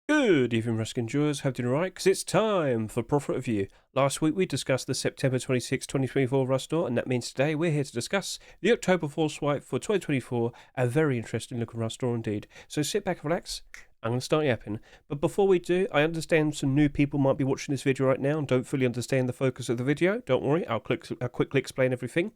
Good evening, Rusk enjoyers. Hope you're alright, because it's time for Profit Review. Last week we discussed the September 26, 2024 Rust Door, and that means today we're here to discuss the October Fall Swipe for 2024. A very interesting looking Rust Door indeed. So sit back and relax. I'm going to start yapping. But before we do, I understand some new people might be watching this video right now and don't fully understand the focus of the video. Don't worry, I'll quickly explain everything.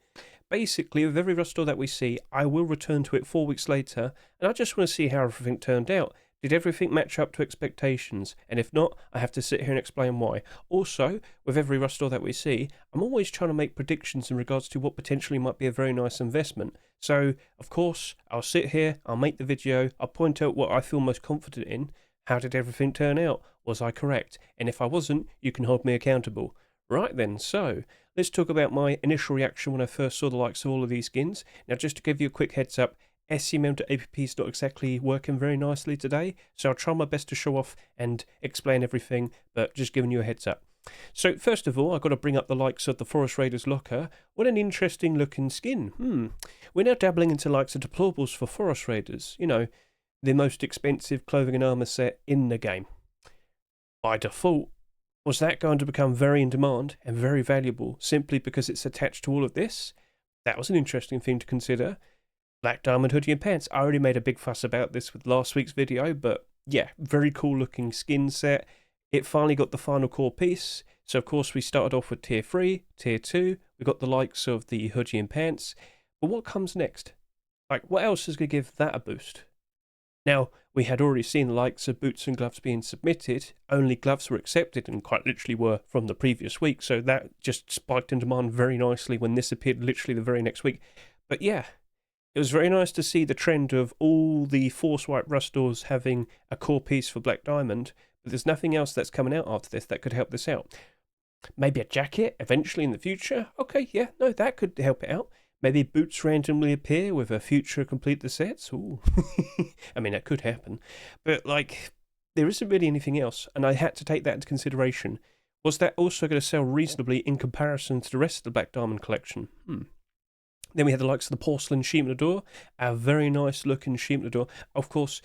Basically, with every Rust Door that we see, I will return to it 4 weeks later, and I just want to see how everything turned out. Did everything match up to expectations? And if not, I have to sit here and explain why. Also, with every Rust Door that we see, I'm always trying to make predictions in regards to what potentially might be a very nice investment. So, of course, I'll sit here, I'll make the video, I'll point out what I feel most confident in. How did everything turn out? Was I correct? And if I wasn't, you can hold me accountable. Right then, so let's talk about my initial reaction when I first saw the likes of all of these skins. Now, just to give you a quick heads up, SCMM.app is not exactly working very nicely today, so I'll try my best to show off and explain everything, but just giving you a heads up. So first of all, I've got to bring up the likes of the Forest Raiders Locker. What an interesting looking skin. We're now dabbling into likes of deplorables for Forest Raiders. You know, the most expensive clothing and armor set in the game. By default, was that going to become very in demand and very valuable simply because it's attached to all of this? That was an interesting thing to consider. Black diamond hoodie and pants. I already made a big fuss about this with last week's video, but yeah, very cool looking skin set. It finally got the final core piece. So of course we started off with tier 3, tier 2. We got the likes of the hoodie and pants. But what comes next? Like, what else is going to give that a boost? Now, we had already seen the likes of boots and gloves being submitted. Only gloves were accepted and quite literally were from the previous week. So that just spiked in demand very nicely when this appeared literally the very next week. But yeah, it was very nice to see the trend of all the Force White Rust Doors having a core piece for Black Diamond, but there's nothing else that's coming out after this that could help this out. Maybe a jacket eventually in the future? Okay, yeah, no, that could help it out. Maybe boots randomly appear with a future complete the sets? Ooh. I mean, that could happen. But, like, there isn't really anything else, and I had to take that into consideration. Was that also going to sell reasonably in comparison to the rest of the Black Diamond collection? Then we had the likes of the Porcelain Door, a very nice looking Door. Of course,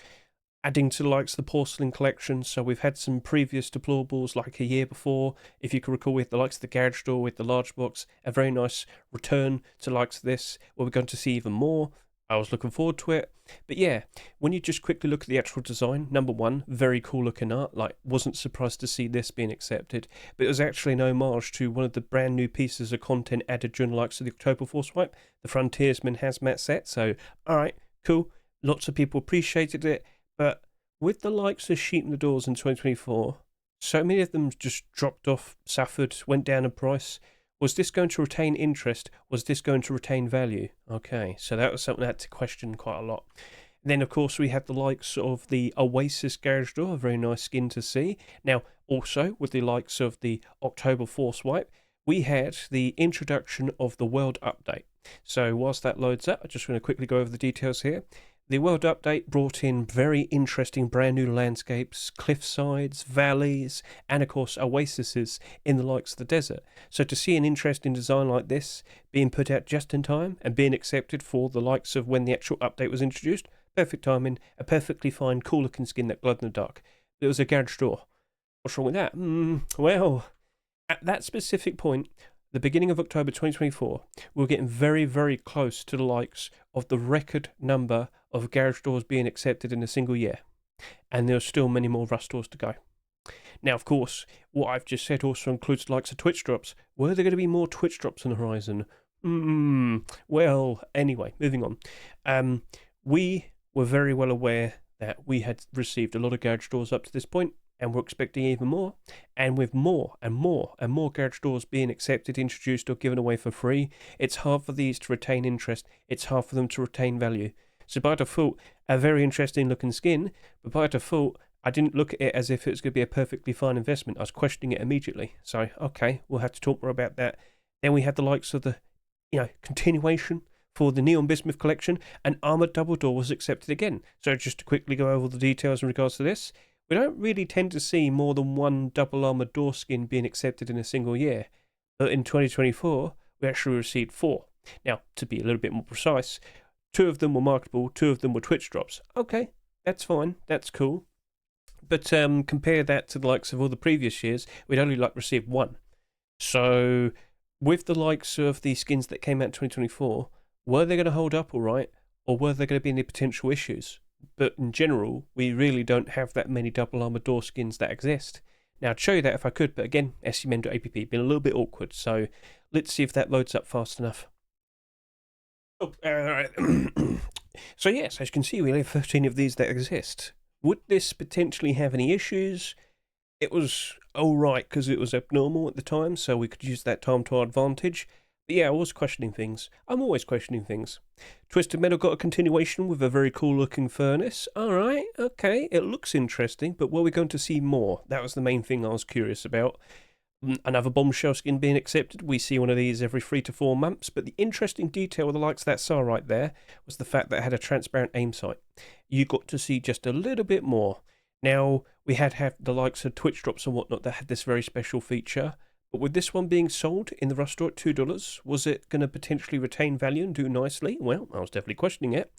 adding to the likes of the Porcelain collection, so we've had some previous deplorables like a year before. If you can recall, we had the likes of the Garage Door with the large box, a very nice return to the likes of this, where we're going to see even more. I was looking forward to it. But yeah, when you just quickly look at the actual design, number one, very cool looking art. Like, wasn't surprised to see this being accepted. But it was actually an homage to one of the brand new pieces of content added during the likes of the October Force Swipe, the Frontiersman Hazmat set. So, alright, cool. Lots of people appreciated it. But with the likes of Sheep in the Doors in 2024, so many of them just dropped off, suffered, went down in price. Was this going to retain interest? Was this going to retain value? Okay, so that was something I had to question quite a lot. And then, of course, we had the likes of the Oasis Garage Door, a very nice skin to see. Now, also, with the likes of the October Force Wipe, we had the introduction of the World Update. So, whilst that loads up, I just want to quickly go over the details here. The World Update brought in very interesting brand new landscapes, cliffsides, valleys, and of course oases in the likes of the desert. So to see an interesting design like this being put out just in time and being accepted for the likes of when the actual update was introduced, perfect timing, a perfectly fine, cool looking skin that glowed in the dark. It was a Garage Door. What's wrong with that? Well, at that specific point, the beginning of October 2024, we're getting very, very close to the likes of the record number of Garage Doors being accepted in a single year. And there are still many more Rust Doors to go. Now, of course, what I've just said also includes the likes of Twitch drops. Were there going to be more Twitch drops on the horizon? Well, anyway, moving on. We were very well aware that we had received a lot of Garage Doors up to this point, and we're expecting even more. And with more and more and more Garage Doors being accepted, introduced, or given away for free, it's hard for these to retain interest. It's hard for them to retain value. So by default, a very interesting looking skin, but by default, I didn't look at it as if it was going to be a perfectly fine investment. I was questioning it immediately. So, okay, we'll have to talk more about that. Then we had the likes of the, continuation for the Neon Bismuth collection, and Armored Double Door was accepted again. So just to quickly go over the details in regards to this, we don't really tend to see more than one double armored door skin being accepted in a single year. But in 2024, we actually received 4. Now, to be a little bit more precise, 2 of them were marketable, 2 of them were Twitch drops. Okay, that's fine, that's cool. But compare that to the likes of all the previous years, we'd only received one. So with the likes of the skins that came out in 2024, were they going to hold up all right, or were there going to be any potential issues? But in general, we really don't have that many double armor door skins that exist. Now, I'd show you that if I could, but again, scm.app been a little bit awkward, so let's see if that loads up fast enough. Oh, alright. So yes, as you can see, we have 13 of these that exist. Would this potentially have any issues? It was alright because it was abnormal at the time, so we could use that time to our advantage. But yeah, I was questioning things. I'm always questioning things. Twisted Metal got a continuation with a very cool looking furnace. Alright, okay, it looks interesting, but were we going to see more? That was the main thing I was curious about. Another Bombshell skin being accepted. We see one of these every 3 to 4 months, but the interesting detail with the likes of that SAR right there was the fact that it had a transparent aim sight. You got to see just a little bit more. Now, we had the likes of Twitch drops and whatnot that had this very special feature, but with this one being sold in the Rust store at $2, was it going to potentially retain value and do nicely? Well, I was definitely questioning it.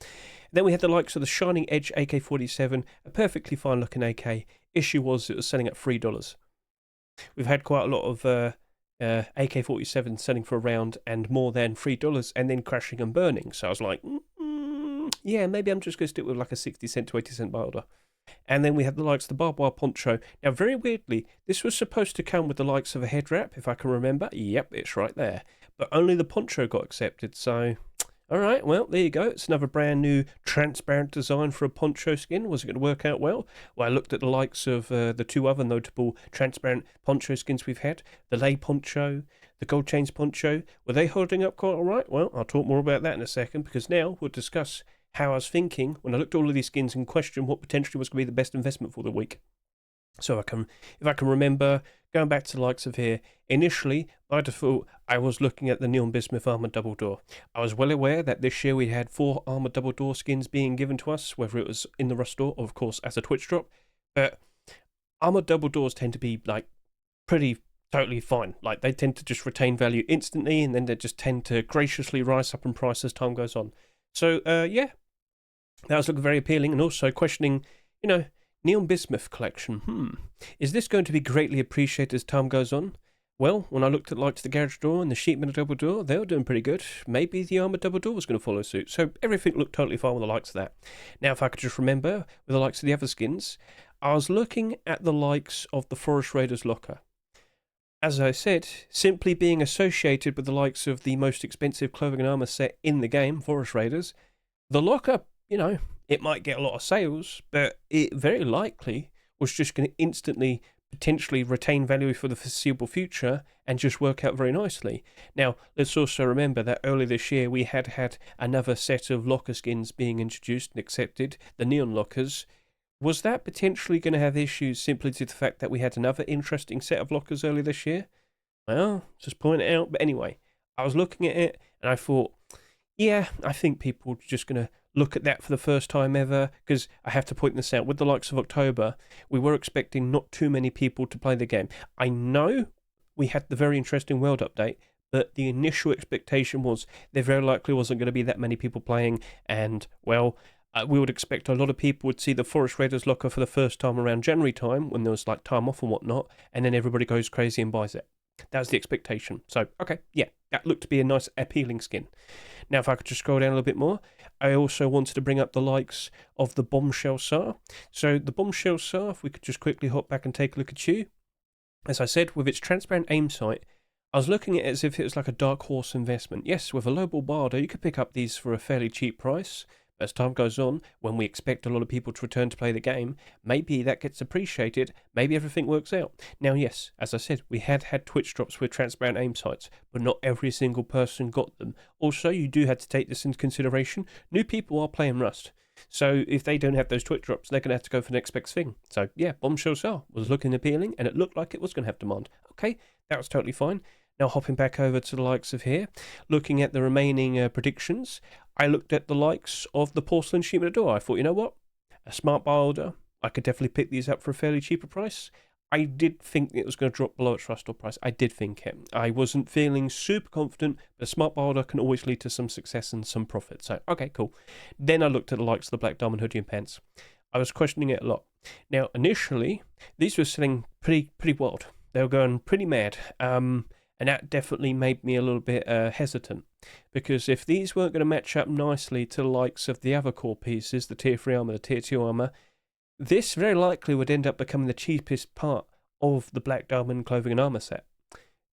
Then we had the likes of the Shining Edge AK-47, a perfectly fine looking AK. Issue was it was selling at $3. We've had quite a lot of AK-47 selling for around and more than $3 and then crashing and burning. So I was like, yeah, maybe I'm just going to stick with like a 60 cent to 80 cent buy order. And then we had the likes of the barbed wire poncho. Now, very weirdly, this was supposed to come with the likes of a head wrap, if I can remember. Yep, it's right there. But only the poncho got accepted, so... Alright, well, there you go. It's another brand new transparent design for a poncho skin. Was it going to work out well? Well, I looked at the likes of the two other notable transparent poncho skins we've had. The lay poncho, the gold chains poncho. Were they holding up quite alright? Well, I'll talk more about that in a second, because now we'll discuss how I was thinking when I looked at all of these skins and questioned what potentially was going to be the best investment for the week. So if I can remember, going back to the likes of here, initially, by default, I was looking at the Neon Bismuth Armored Double Door. I was well aware that this year we had 4 Armored Double Door skins being given to us, whether it was in the Rust store or, of course, as a Twitch drop. But Armored Double Doors tend to be, pretty totally fine. They tend to just retain value instantly, and then they just tend to graciously rise up in price as time goes on. So, yeah, that was looking very appealing, and also questioning, Neon Bismuth collection. Is this going to be greatly appreciated as time goes on? Well, when I looked at the Garage Door and the Sheet Metal Double Door, they were doing pretty good. Maybe the Armored Double Door was going to follow suit. So everything looked totally fine with the likes of that. Now, if I could just remember, with the likes of the other skins, I was looking at the likes of the Forest Raiders locker. As I said, simply being associated with the likes of the most expensive clothing and armor set in the game, Forest Raiders, the locker, it might get a lot of sales, but it very likely was just going to instantly potentially retain value for the foreseeable future and just work out very nicely. Now, let's also remember that earlier this year we had another set of locker skins being introduced and accepted, the neon lockers. Was that potentially going to have issues simply due to the fact that we had another interesting set of lockers earlier this year? Well, just point it out. But anyway, I was looking at it and I thought, yeah, I think people are just going to look at that for the first time ever, because I have to point this out, with the likes of October, we were expecting not too many people to play the game. I know we had the very interesting world update, but the initial expectation was there very likely wasn't going to be that many people playing, and, well, we would expect a lot of people would see the Forest Raiders locker for the first time around January time, when there was time off and whatnot, and then everybody goes crazy and buys it. That was the expectation. So, okay, yeah, that looked to be a nice, appealing skin. Now, if I could just scroll down a little bit more, I also wanted to bring up the likes of the Bombshell SAR. So, the Bombshell SAR, if we could just quickly hop back and take a look at you. As I said, with its transparent aim sight, I was looking at it as if it was like a dark horse investment. Yes, with a lowball barter, you could pick up these for a fairly cheap price. As time goes on, when we expect a lot of people to return to play the game, maybe that gets appreciated, maybe everything works out. Now, yes, as I said, we had Twitch drops with transparent aim sights, but not every single person got them. Also, you do have to take this into consideration. New people are playing Rust. So if they don't have those Twitch drops, they're going to have to go for the next best thing. So yeah, Bombshell SAR was looking appealing, and it looked like it was going to have demand. Okay, that was totally fine. Now hopping back over to the likes of here, looking at the remaining predictions, I looked at the likes of the Porcelain Sheet Metal Door. I thought, you know what? A smart buy order. I could definitely pick these up for a fairly cheaper price. I did think it was going to drop below its Rust store price. I did think it. I wasn't feeling super confident, but a smart buy order can always lead to some success and some profit. So, okay, cool. Then I looked at the likes of the Black Diamond hoodie and pants. I was questioning it a lot. Now, initially, these were selling pretty wild. They were going pretty mad. And that definitely made me a little bit hesitant, because if these weren't going to match up nicely to the likes of the other core pieces, the tier 3 armor, the tier 2 armor, this very likely would end up becoming the cheapest part of the Black Diamond clothing and armor set.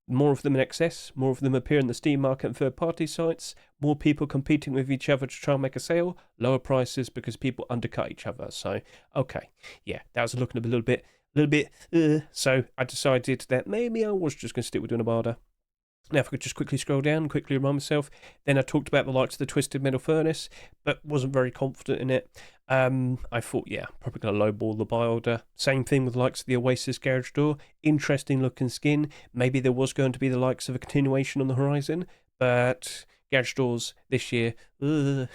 More of them in excess, more of them appear in the Steam market and third-party sites, more people competing with each other to try and make a sale, lower prices because people undercut each other. So, okay, yeah, that was looking a little bit. So I decided that maybe I was just going to stick with doing a barter. Now, if I could just quickly scroll down, quickly remind myself, then I talked about the likes of the Twisted Metal Furnace, but wasn't very confident in it. I thought, yeah, probably going to lowball the buy order. Same thing with the likes of the Oasis Garage Door. Interesting looking skin. Maybe there was going to be the likes of a continuation on the horizon, but Garage Doors this year. And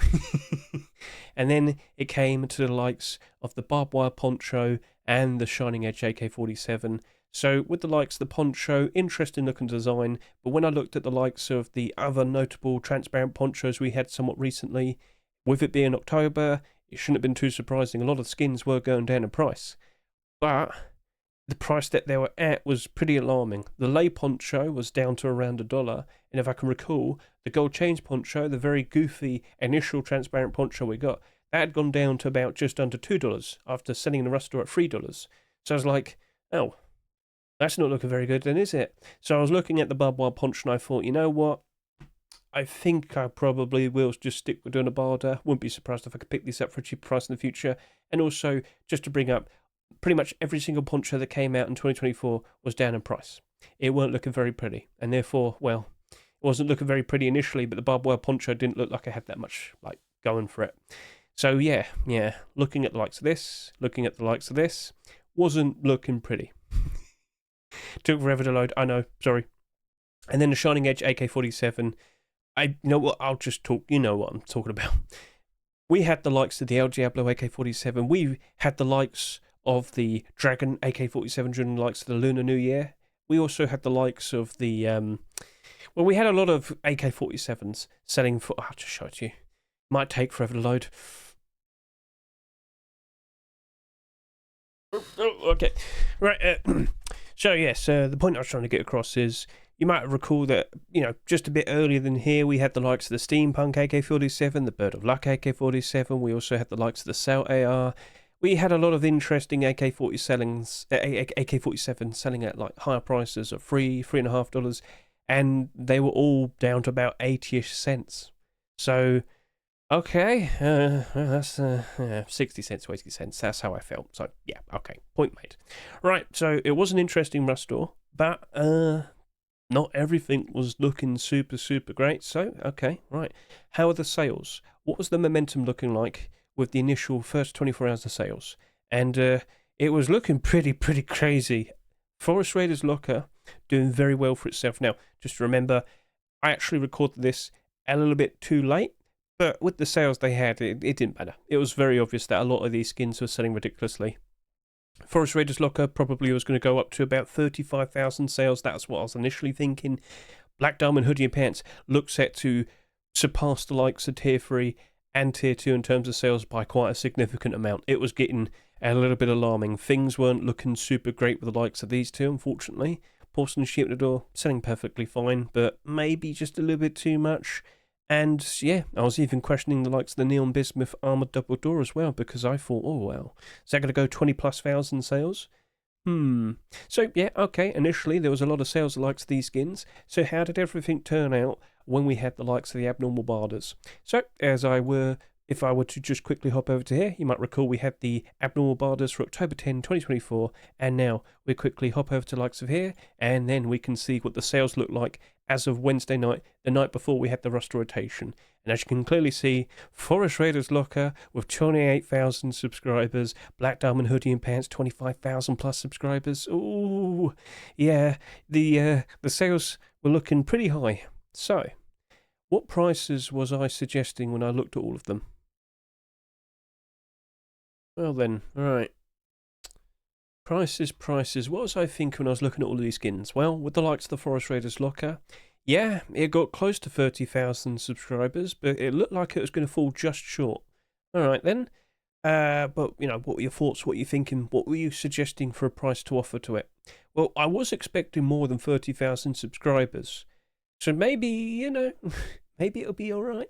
then it came to the likes of the barbed wire poncho and the Shining Edge AK-47. So with the likes of the poncho, interesting looking design, but when I looked at the likes of the other notable transparent ponchos we had somewhat recently, with it being October, it shouldn't have been too surprising. A lot of skins were going down in price, but the price that they were at was pretty alarming. The lay poncho was down to around $1, and if I can recall, the gold chains poncho, the very goofy initial transparent poncho we got, that had gone down to about just under $2 after selling the Rust Door at $3. So I was like, oh, that's not looking very good then, is it? So I was looking at the barbed wire poncho and I thought, you know what? I think I probably will just stick with doing a barter. Wouldn't be surprised if I could pick this up for a cheap price in the future. And also, just to bring up, pretty much every single poncho that came out in 2024 was down in price. It weren't looking very pretty. And therefore, well, it wasn't looking very pretty initially, but the barbed wire poncho didn't look like I had that much like going for it. So yeah, looking at the likes of this, wasn't looking pretty. Took forever to load, I know, sorry. And then the Shining Edge AK-47, you know what, I'll just talk, you know what I'm talking about. We had the likes of the El Diablo AK-47, we had the likes of the Dragon AK-47 during the likes of the Lunar New Year. We also had the likes of the, well, we had a lot of AK-47s selling for, I'll just show it to you. Might take forever to load. Okay, right, so yes, the point I was trying to get across is, you might recall that, you know, just a bit earlier than here, we had the likes of the Steampunk AK-47, the Bird of Luck AK-47, we also had the likes of the Cell AR. We had a lot of interesting AK-47 selling at like higher prices of $3.50, and they were all down to about 80-ish cents. So, okay, that's 60 cents to 80 cents. That's how I felt. So, yeah, okay, point made. Right, so it was an interesting Rust Door, but not everything was looking super great. So, okay, right. How are the sales? What was the momentum looking like with the initial first 24 hours of sales? And it was looking pretty crazy. Forest Raiders Locker doing very well for itself. Now, just remember, I actually recorded this a little bit too late. But with the sales they had, it didn't matter. It was very obvious that a lot of these skins were selling ridiculously. Forest Raiders Locker probably was going to go up to about 35,000 sales. That's what I was initially thinking. Black Diamond Hoodie and Pants looked set to surpass the likes of Tier 3 and Tier 2 in terms of sales by quite a significant amount. It was getting a little bit alarming. Things weren't looking super great with the likes of these two, unfortunately. Porcelain Sheep at the Door, selling perfectly fine, but maybe just a little bit too much. And yeah, I was even questioning the likes of the Neon Bismuth Armoured Double Door as well, because I thought, oh well, is that going to go 20,000+ sales? So yeah, okay, initially there was a lot of sales of the likes of these skins. So how did everything turn out when we had the likes of the abnormal barders? So if I were to just quickly hop over to here, you might recall we had the abnormal barders for October 10, 2024, and now we quickly hop over to the likes of here, and then we can see what the sales look like as of Wednesday night, the night before we had the Rust rotation. And as you can clearly see, Forest Raiders Locker with 28,000 subscribers, Black Diamond Hoodie and Pants 25,000+ subscribers. Ooh, yeah, the sales were looking pretty high. So, what prices was I suggesting when I looked at all of them? Well then, alright. Prices. What was I thinking when I was looking at all of these skins? Well, with the likes of the Forest Raiders Locker, yeah, it got close to 30,000 subscribers, but it looked like it was going to fall just short. Alright then, But, you know, what were your thoughts? What were you thinking? What were you suggesting for a price to offer to it? Well, I was expecting more than 30,000 subscribers. So maybe, you know, maybe it'll be all right.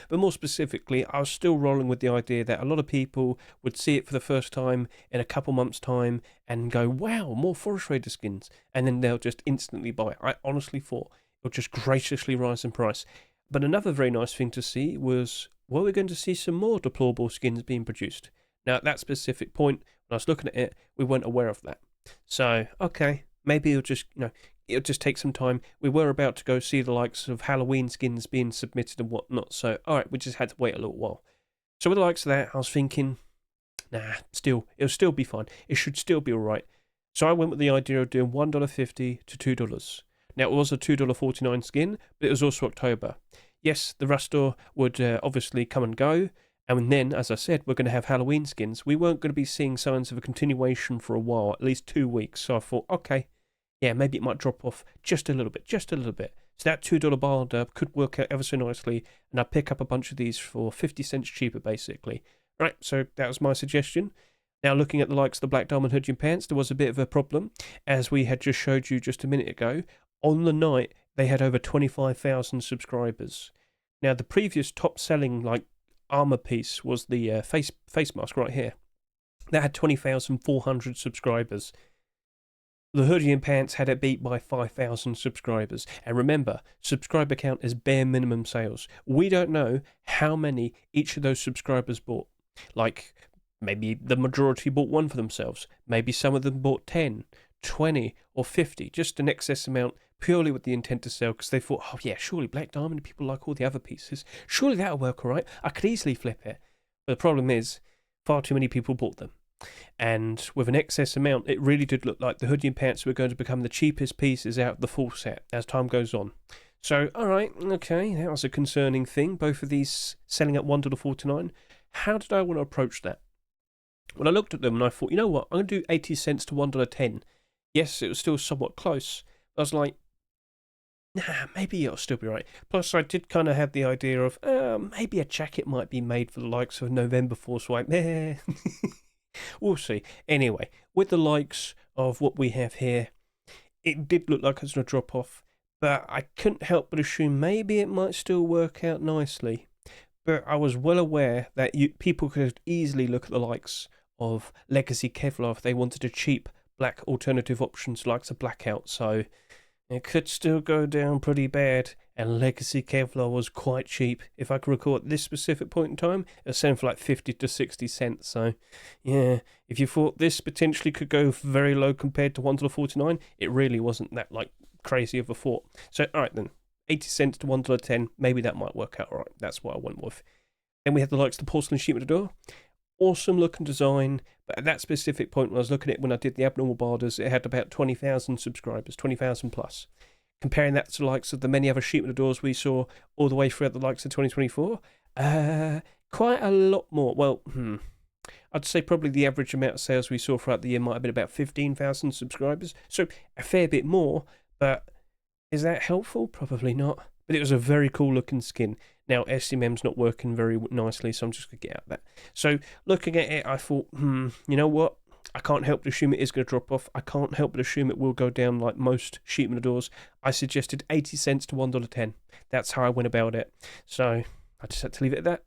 But more specifically, I was still rolling with the idea that a lot of people would see it for the first time in a couple months' time and go, wow, more Forest Raider skins. And then they'll just instantly buy it. I honestly thought it'll just graciously rise in price. But another very nice thing to see was, were we going to see some more deplorable skins being produced? Now, at that specific point, when I was looking at it, we weren't aware of that. So, okay, maybe it'll just take some time. We were about to go see the likes of Halloween skins being submitted and whatnot. So, all right, we just had to wait a little while. So, with the likes of that, I was thinking, nah, it'll still be fine. It should still be all right. So, I went with the idea of doing $1.50 to $2. Now, it was a $2.49 skin, but it was also October. Yes, the Rust Door would obviously come and go. And then, as I said, we're going to have Halloween skins. We weren't going to be seeing signs of a continuation for a while, at least 2 weeks. So I thought, okay, yeah, maybe it might drop off just a little bit. So that $2 barter could work out ever so nicely, and I'd pick up a bunch of these for 50 cents cheaper, basically. Right, so that was my suggestion. Now, looking at the likes of the Black Diamond Hoodie and Pants, there was a bit of a problem, as we had just showed you just a minute ago. On the night, they had over 25,000 subscribers. Now, the previous top-selling, armor piece was the face mask right here. That had 20,400 subscribers. The Hoodie and Pants had it beat by 5,000 subscribers. And remember, subscriber count is bare minimum sales. We don't know how many each of those subscribers bought. Like, maybe the majority bought one for themselves. Maybe some of them bought 10, 20, or 50. Just an excess amount purely with the intent to sell, because they thought, oh yeah, surely Black Diamond people like all the other pieces. Surely that'll work all right. I could easily flip it. But the problem is, far too many people bought them. And with an excess amount, it really did look like the Hoodie and Pants were going to become the cheapest pieces out of the full set as time goes on. So, alright, okay, that was a concerning thing. Both of these selling at $1.49. How did I want to approach that? Well, I looked at them and I thought, you know what, I'm going to do 80 cents to $1.10. Yes, it was still somewhat close. I was like, nah, maybe it'll still be right. Plus, I did kind of have the idea of, maybe a jacket might be made for the likes of November Force Wipe. We'll see. Anyway, with the likes of what we have here, it did look like it's going to drop off, but I couldn't help but assume maybe it might still work out nicely. But I was well aware that people could easily look at the likes of Legacy Kevlar if they wanted a cheap black alternative options like the Blackout, so it could still go down pretty bad, and Legacy Kevlar was quite cheap. If I can recall at this specific point in time, it was selling for like 50 to 60 cents, so yeah, if you thought this potentially could go very low compared to $1.49, it really wasn't that crazy of a thought. So alright then, 80 cents to $1.10, maybe that might work out alright. That's what I went with. Then we had the likes of the Porcelain Sheet with the Door. Awesome looking design, but at that specific point when I was looking at it, when I did the abnormal borders, it had about 20,000 subscribers, 20,000 plus. Comparing that to the likes of the many other sheet metal doors we saw all the way throughout the likes of 2024, quite a lot more. Well, I'd say probably the average amount of sales we saw throughout the year might have been about 15,000 subscribers, so a fair bit more, but is that helpful? Probably not. But it was a very cool looking skin. Now, SMM's not working very nicely, so I'm just going to get out of that. So, looking at it, I thought, you know what? I can't help but assume it is going to drop off. I can't help but assume it will go down like most sheet metal doors. I suggested 80 cents to $1.10. That's how I went about it. So, I just had to leave it at that.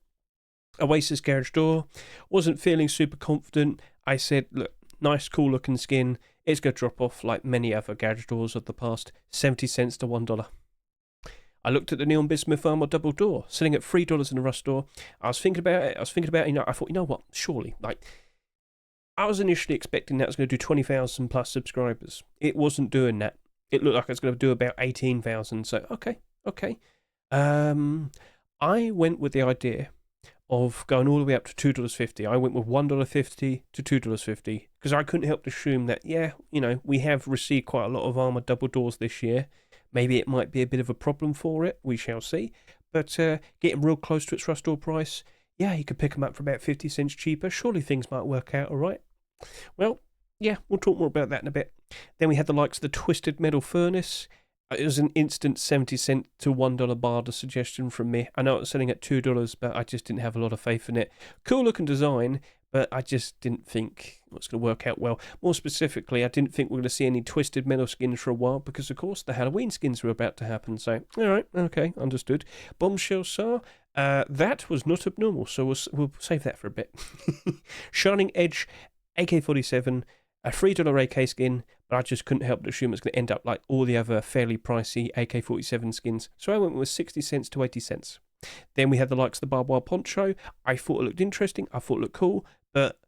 Oasis Garage Door. Wasn't feeling super confident. I said, look, nice, cool looking skin. It's going to drop off like many other garage doors of the past. 70 cents to $1. I looked at the Neon Bismuth Armor Double Door, selling at $3 in a Rust Door. I was thinking about it. I thought, you know what? Surely, I was initially expecting that was going to do 20,000 plus subscribers. It wasn't doing that. It looked like it was going to do about 18,000. So, okay. I went with the idea of going all the way up to $2.50. I went with $1.50 to $2.50 because I couldn't help to assume that, yeah, we have received quite a lot of armor double doors this year. Maybe it might be a bit of a problem for it. We shall see. But getting real close to its Rust Door price, yeah, you could pick them up for about 50 cents cheaper. Surely things might work out all right. Well, yeah, we'll talk more about that in a bit. Then we had the likes of the Twisted Metal Furnace. It was an instant 70 cent to $1 barter suggestion from me. I know it was selling at $2, but I just didn't have a lot of faith in it. Cool looking design, but I just didn't think it was going to work out well. More specifically, I didn't think we were going to see any Twisted Metal skins for a while because, of course, the Halloween skins were about to happen. So, all right, okay, understood. Bombshell SAR, that was not abnormal, so we'll save that for a bit. Shining Edge, AK-47, a $3 AK skin, but I just couldn't help but assume it's going to end up like all the other fairly pricey AK-47 skins. So I went with 60 cents to 80 cents. Then we had the likes of the barbed wire poncho. I thought it looked interesting. I thought it looked cool, but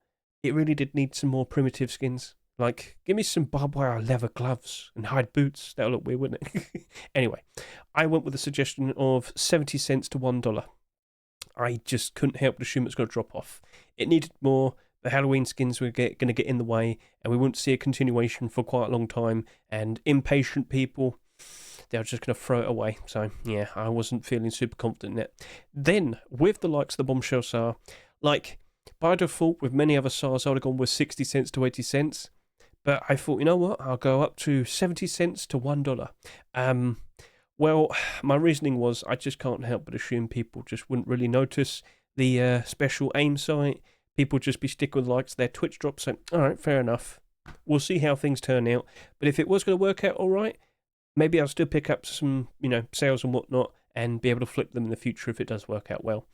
it really did need some more primitive skins. Like, give me some barbed wire leather gloves and hide boots. That'll look weird, wouldn't it? Anyway, I went with a suggestion of 70 cents to $1. I just couldn't help but assume it's going to drop off. It needed more. The Halloween skins were going to get in the way, and we wouldn't see a continuation for quite a long time, and impatient people, they were just going to throw it away. So, yeah, I wasn't feeling super confident in it. Then, with the likes of the Bombshell SAR, like, by default, with many other SARs, I would have gone with 60 cents to 80 cents, but I thought, you know what, I'll go up to 70 cents to $1. Well, my reasoning was I just can't help but assume people just wouldn't really notice the special aim sight. People just be sticking with likes, their Twitch drops. So, all right, fair enough. We'll see how things turn out. But if it was going to work out all right, maybe I'll still pick up some, sales and whatnot and be able to flip them in the future if it does work out well.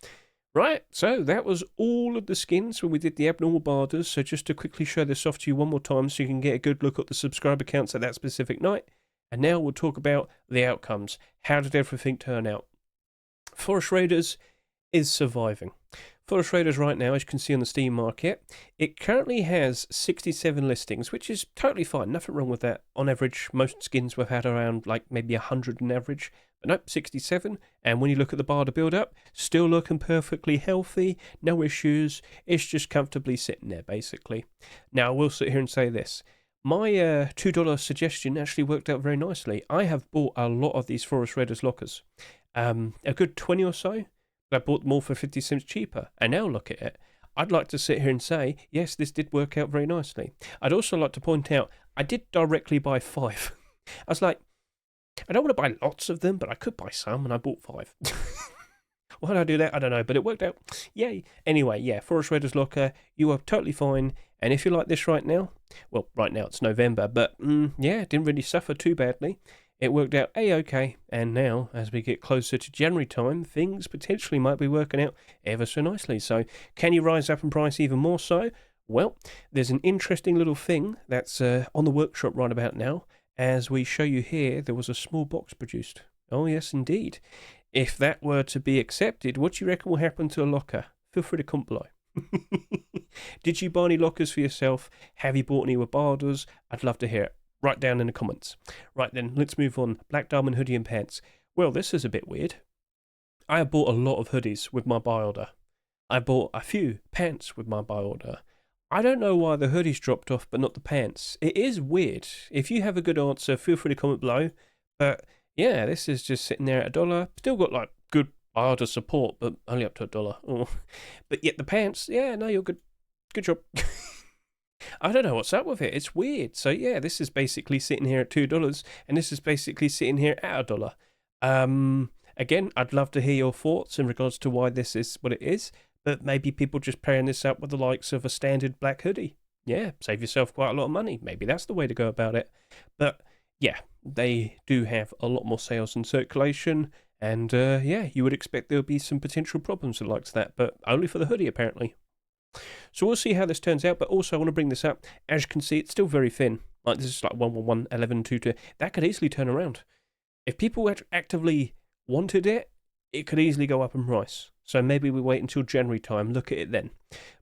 Right, so that was all of the skins when we did the abnormal barders. So just to quickly show this off to you one more time so you can get a good look at the subscriber counts at that specific night. And now we'll talk about the outcomes. How did everything turn out? Forest Raiders is surviving. Forest Raiders right now, as you can see on the Steam market, it currently has 67 listings, which is totally fine. Nothing wrong with that. On average, most skins we've had around like maybe 100 on average. But nope, 67. And when you look at the barter build-up, still looking perfectly healthy. No issues. It's just comfortably sitting there, basically. Now, I will sit here and say this. My $2 suggestion actually worked out very nicely. I have bought a lot of these Forest Raiders lockers. A good 20 or so. I bought them all for 50 cents cheaper. And now look at it. I'd like to sit here and say, yes, this did work out very nicely. I'd also like to point out, I did directly buy 5. I was like, I don't want to buy lots of them, but I could buy some, and I bought 5. Why did I do that? I don't know, but it worked out. Yay. Anyway, yeah, Forest Raiders locker, you are totally fine. And if you like this right now, well, right now it's November, but yeah, didn't really suffer too badly. It worked out A-okay, and now, as we get closer to January time, things potentially might be working out ever so nicely. So, can you rise up in price even more so? Well, there's an interesting little thing that's on the workshop right about now. As we show you here, there was a small box produced. Oh, yes, indeed. If that were to be accepted, what do you reckon will happen to a locker? Feel free to comment below. Did you buy any lockers for yourself? Have you bought any with barders? I'd love to hear it. Write down in the comments. Right then, let's move on. Black Diamond hoodie and pants. Well, this is a bit weird. I have bought a lot of hoodies with my buy order. I bought a few pants with my buy order. I don't know why the hoodies dropped off, but not the pants. It is weird. If you have a good answer, feel free to comment below. But yeah, this is just sitting there at $1. Still got like good buy order support, but only up to $1. Oh. But yet the pants, yeah, no, you're good. Good job. I don't know what's up with it. It's weird. So yeah, this is basically sitting here at $2, and this is basically sitting here at $1. Again, I'd love to hear your thoughts in regards to why this is what it is. But maybe people just pairing this up with the likes of a standard black hoodie. Yeah, save yourself quite a lot of money. Maybe that's the way to go about it. But yeah, they do have a lot more sales and circulation. And yeah, you would expect there would be some potential problems with the likes of that. But only for the hoodie, apparently. So we'll see how this turns out, but also I want to bring this up. As you can see, it's still very thin. Like this is like 111, 11, 22. That could easily turn around. If people actively wanted it, it could easily go up in price. So maybe we wait until January time, look at it then.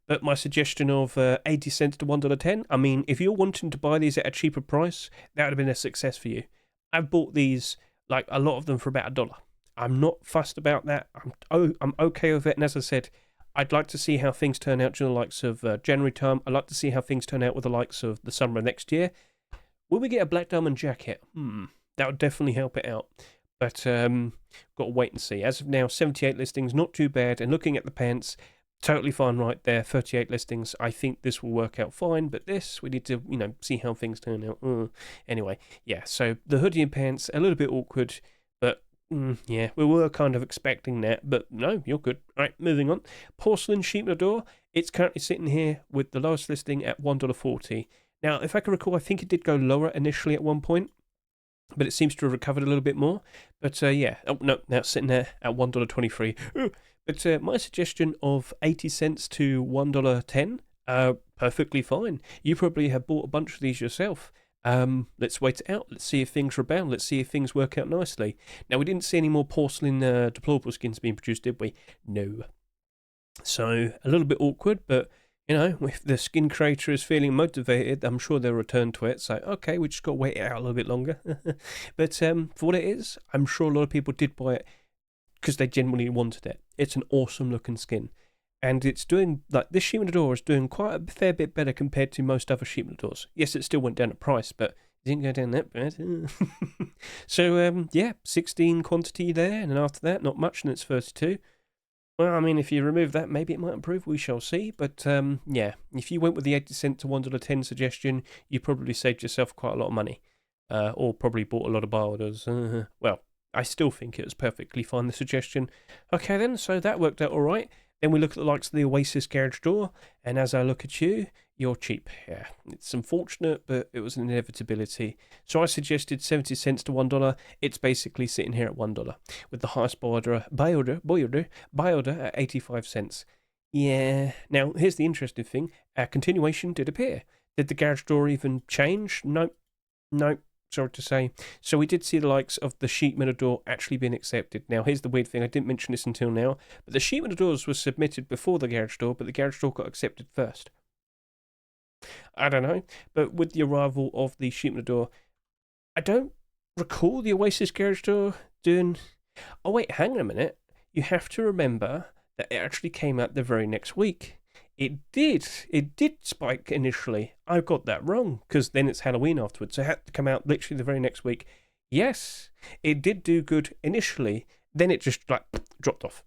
But my suggestion of 80 cents to $1.10, I mean, if you're wanting to buy these at a cheaper price, that would have been a success for you. I've bought these, like a lot of them for about $1. I'm not fussed about that. I'm okay with it. And as I said, I'd like to see how things turn out during the likes of January time. I'd like to see how things turn out with the likes of the summer of next year. Will we get a Black Diamond jacket? That would definitely help it out. But got to wait and see. As of now, 78 listings, not too bad. And looking at the pants, totally fine right there. 38 listings. I think this will work out fine, but this, we need to, see how things turn out. Anyway, yeah, so the hoodie and pants, a little bit awkward, but yeah, we were kind of expecting that, but no, you're good. All right, moving on. Porcelain sheet metal door. It's currently sitting here with the lowest listing at $1.40. Now, if I can recall, I think it did go lower initially at one point, but it seems to have recovered a little bit more. But yeah, oh no, now it's sitting there at $1.23. But my suggestion of 80 cents to $1.10, perfectly fine. You probably have bought a bunch of these yourself. Let's wait it out. Let's see if things rebound. Let's see if things work out nicely. Now, we didn't see any more porcelain deplorable skins being produced, did we? No. So, a little bit awkward, but, if the skin creator is feeling motivated, I'm sure they'll return to it. So, okay, we just got to wait it out a little bit longer. But for what it is, I'm sure a lot of people did buy it because they genuinely wanted it. It's an awesome looking skin. And it's doing, like, this sheet metal door is doing quite a fair bit better compared to most other sheet metal doors. Yes, it still went down in price, but it didn't go down that bad. So, yeah, 16 quantity there, and then after that, not much, and it's 32. Well, I mean, if you remove that, maybe it might improve. We shall see. But, yeah, if you went with the 80 cent to $1.10 suggestion, you probably saved yourself quite a lot of money. Or probably bought a lot of buy orders. Well, I still think it was perfectly fine, the suggestion. Okay, then, so that worked out all right. Then we look at the likes of the Oasis Garage Door, and as I look at you, you're cheap. Yeah, it's unfortunate, but it was an inevitability. So I suggested 70 cents to $1. It's basically sitting here at $1, with the highest buy order at 85 cents. Yeah. Now, here's the interesting thing. Continuation did appear. Did the Garage Door even change? Nope. Sorry to say. So we did see the likes of the sheet metal door actually being accepted. Now, here's the weird thing. I didn't mention this until now, but the sheet metal doors were submitted before the Garage Door, but the Garage Door got accepted first. I don't know, but with the arrival of the sheet metal door, I don't recall the Oasis Garage Door doing... Oh, wait, hang on a minute. You have to remember that it actually came out the very next week. It did spike initially. I got that wrong, because then it's Halloween afterwards, so it had to come out literally the very next week. Yes, it did do good initially, then it just, dropped off.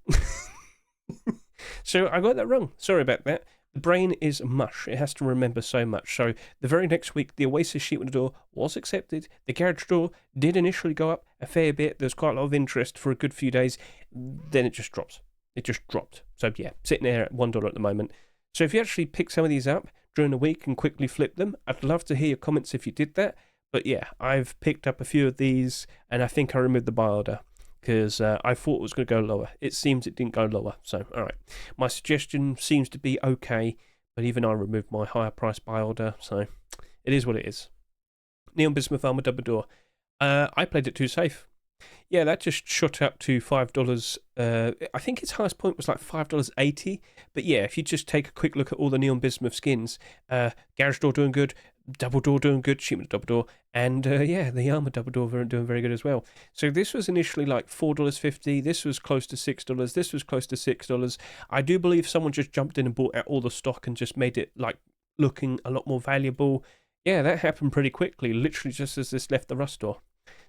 So I got that wrong. Sorry about that. The brain is mush. It has to remember so much. So the very next week, the Oasis sheet metal door was accepted. The Garage Door did initially go up a fair bit. There's quite a lot of interest for a good few days. Then it just drops. It just dropped. So yeah, sitting there at $1 at the moment. So if you actually pick some of these up during the week and quickly flip them, I'd love to hear your comments if you did that. But yeah, I've picked up a few of these, and I think I removed the buy order because I thought it was going to go lower. It seems it didn't go lower. So, all right. My suggestion seems to be okay, but even I removed my higher price buy order, so it is what it is. Neon Bismuth Armor Double Door. I played it too safe. Yeah, that just shot up to $5. I think its highest point was like $5.80. But yeah, if you just take a quick look at all the Neon Bismuth skins, Garage Door doing good, Double Door doing good, Sheet Metal Double Door, and yeah, the Armor Double Door doing very good as well. So this was initially like $4.50. This was close to $6. This was close to $6. I do believe someone just jumped in and bought out all the stock and just made it like looking a lot more valuable. Yeah, that happened pretty quickly, literally just as this left the rust store.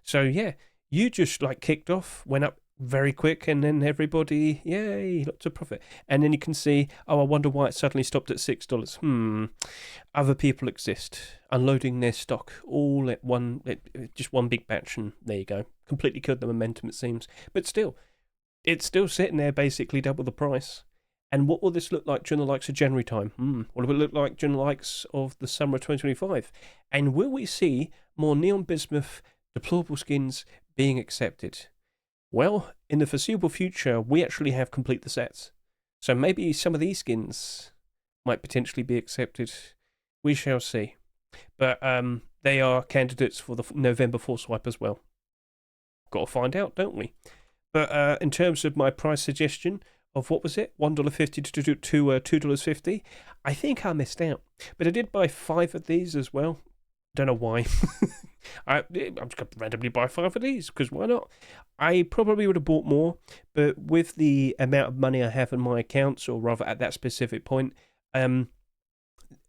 So yeah. You just like kicked off, went up very quick, and then everybody, yay, lots of profit. And then you can see, oh, I wonder why it suddenly stopped at $6. Other people exist, unloading their stock all at just one big batch, and there you go. Completely killed the momentum, it seems. But still, it's still sitting there basically double the price. And what will this look like during the likes of January time? What will it look like during the likes of the summer of 2025? And will we see more Neon Bismuth deplorable skins being accepted? Well, in the foreseeable future, we actually have complete the sets. So maybe some of these skins might potentially be accepted. We shall see. But they are candidates for the November 4 swipe as well. Got to find out, don't we? But in terms of my price suggestion of what was it, $1.50 to $2.50, I think I missed out. But I did buy 5 of these as well. Don't know why. I'm just going to randomly buy 5 of these, because why not? I probably would have bought more, but with the amount of money I have in my accounts, or rather at that specific point, the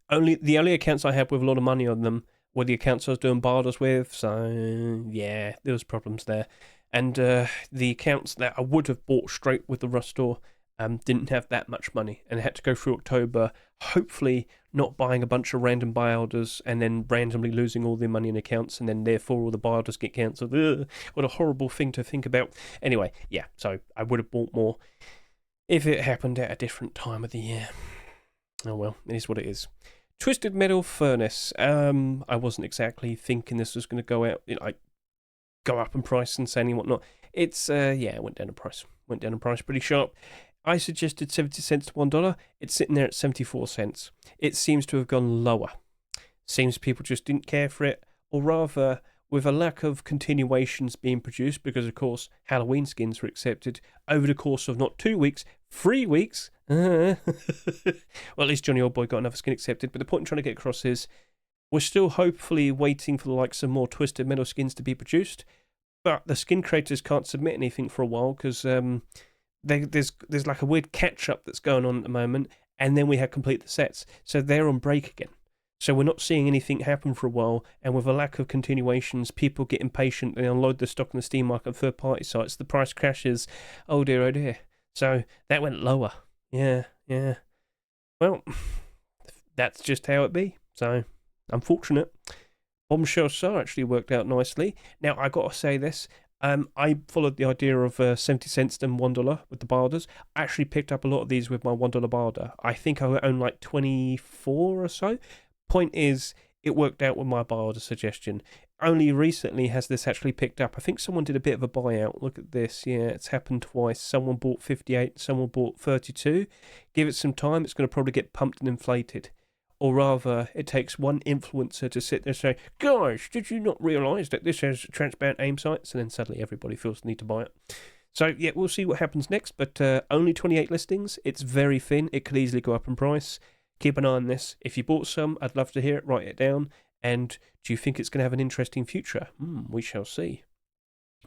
only accounts I had with a lot of money on them were the accounts I was doing buy orders with, so yeah, there was problems there. And the accounts that I would have bought straight with the rust store, didn't have that much money and had to go through October, hopefully not buying a bunch of random buy orders and then randomly losing all their money in accounts, and then therefore all the buy orders get cancelled. Ugh, what a horrible thing to think about. Anyway, yeah, so I would have bought more if it happened at a different time of the year. Oh well, it is what it is. Twisted Metal Furnace. I wasn't exactly thinking this was going to go out, go up in price and saying whatnot. It's it went down in price. Went down in price pretty sharp. I suggested 70 cents to $1. It's sitting there at 74 cents. It seems to have gone lower. Seems people just didn't care for it, or rather, with a lack of continuations being produced, because of course Halloween skins were accepted over the course of not 2 weeks, 3 weeks. Well, at least Johnny Old Boy got another skin accepted, but the point I'm trying to get across is we're still hopefully waiting for the likes of more Twisted Metal skins to be produced, but the skin creators can't submit anything for a while because there's like a weird catch-up that's going on at the moment, and then we have complete the sets, so they're on break again. So we're not seeing anything happen for a while, and with a lack of continuations, people get impatient, they unload the stock on the Steam market and third-party sites, the price crashes. Oh dear, oh dear. So that went lower. Yeah. Well, that's just how it be. So, unfortunate. Bombshell SAR actually worked out nicely. Now, I got to say this. I followed the idea of 70 cents and $1 with the barders. I actually picked up a lot of these with my $1 barder. I think I own like 24 or so. Point is, it worked out with my barder suggestion. Only recently has this actually picked up. I think someone did a bit of a buyout. Look at this. Yeah, it's happened twice. Someone bought 58, someone bought 32. Give it some time, it's going to probably get pumped and inflated. Or rather, it takes one influencer to sit there and say, guys, did you not realise that this has transparent aim sights? And then suddenly everybody feels the need to buy it. So, yeah, we'll see what happens next. But only 28 listings. It's very thin. It could easily go up in price. Keep an eye on this. If you bought some, I'd love to hear it. Write it down. And do you think it's going to have an interesting future? We shall see.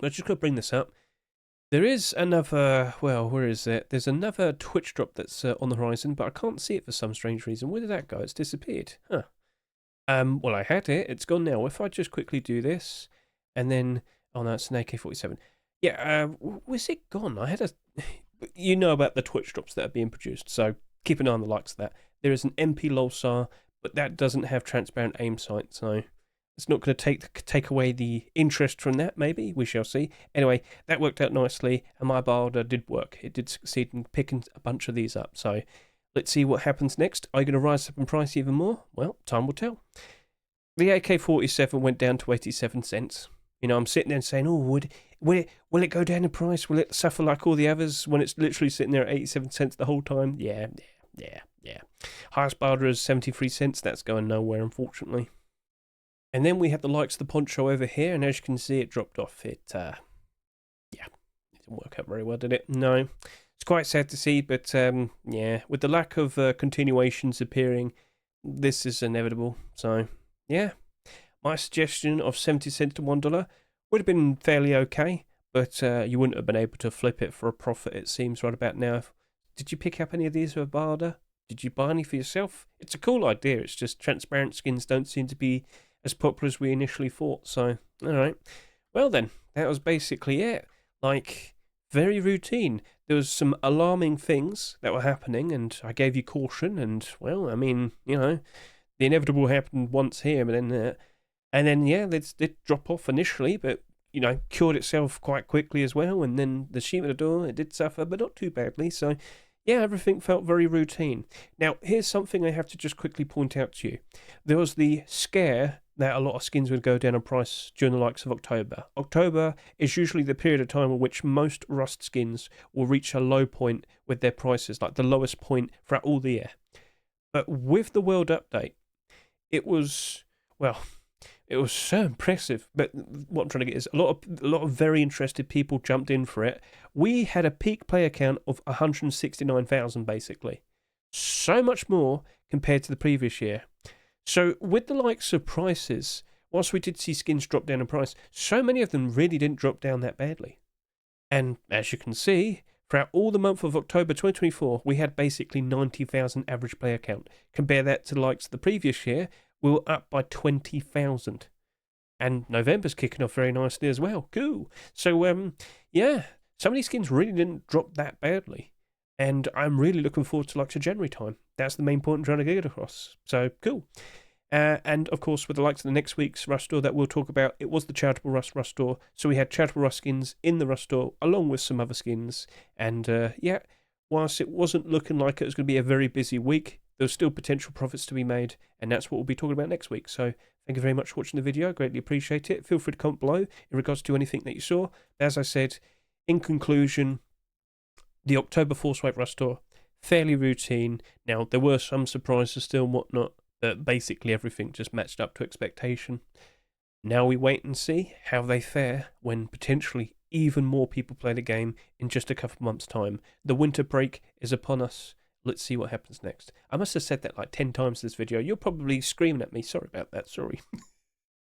I'm just going to bring this up. There is another, well, where is it? There's another Twitch drop that's on the horizon, but I can't see it for some strange reason. Where did that go? It's disappeared. Huh. Well, I had it. It's gone now. If I just quickly do this, and then, oh no, it's an AK-47. Yeah, where's it gone? I had a, you know about the Twitch drops that are being produced, so keep an eye on the likes of that. There is an MP LOLSAR, but that doesn't have transparent aim sight, so it's not going to take away the interest from that, maybe. We shall see. Anyway, that worked out nicely, and my barder did work. It did succeed in picking a bunch of these up, so let's see what happens next. Are you going to rise up in price even more? Well, time will tell. The AK-47 went down to 87 cents. You know, I'm sitting there and saying, oh, will it go down in price? Will it suffer like all the others when it's literally sitting there at 87 cents the whole time? Yeah. Highest barter is 73 cents. That's going nowhere, unfortunately. And then we have the likes of the poncho over here, and as you can see, it dropped off. It didn't work out very well, did it? No. It's quite sad to see, but yeah, with the lack of continuations appearing, this is inevitable. So, yeah. My suggestion of 70 cents to $1 would have been fairly okay, but you wouldn't have been able to flip it for a profit, it seems, right about now. Did you pick up any of these with a barter? Did you buy any for yourself? It's a cool idea. It's just transparent skins don't seem to be as popular as we initially thought. So, alright. Well then, that was basically it. Like, very routine. There was some alarming things that were happening, and I gave you caution, and, well, I mean, you know, the inevitable happened once here, but then, and then, yeah, it did drop off initially, but, you know, cured itself quite quickly as well, and then the sheep at the door, it did suffer, but not too badly, so yeah, everything felt very routine. Now, here's something I have to just quickly point out to you. There was the scare that a lot of skins would go down in price during the likes of October. October is usually the period of time in which most Rust skins will reach a low point with their prices, like the lowest point throughout all the year. But with the World Update, it was, well, it was so impressive. But what I'm trying to get is a lot of very interested people jumped in for it. We had a peak player count of 169,000 basically. So much more compared to the previous year. So with the likes of prices, whilst we did see skins drop down in price, so many of them really didn't drop down that badly. And as you can see, throughout all the month of October 2024, we had basically 90,000 average player count. Compare that to the likes of the previous year, we were up by 20,000. And November's kicking off very nicely as well. Cool. So, yeah, some of these skins really didn't drop that badly. and I'm really looking forward to January time. That's the main point I'm trying to get across. So cool. And of course, with the likes of the next week's Rust Store that we'll talk about, it was the Charitable Rust Store. So we had Charitable Rust skins in the Rust Store, along with some other skins. And yeah, whilst it wasn't looking like it was going to be a very busy week, there's still potential profits to be made, and that's what we'll be talking about next week. So thank you very much for watching the video. Greatly appreciate it. Feel free to comment below in regards to anything that you saw. As I said, in conclusion, the October Force Wipe Rust Store, fairly routine. Now, there were some surprises still and whatnot, but basically everything just matched up to expectation. Now we wait and see how they fare when potentially even more people play the game in just a couple of months' time. The winter break is upon us. Let's see what happens next. I must have said that like 10 times in this video. You're probably screaming at me. Sorry about that. Sorry.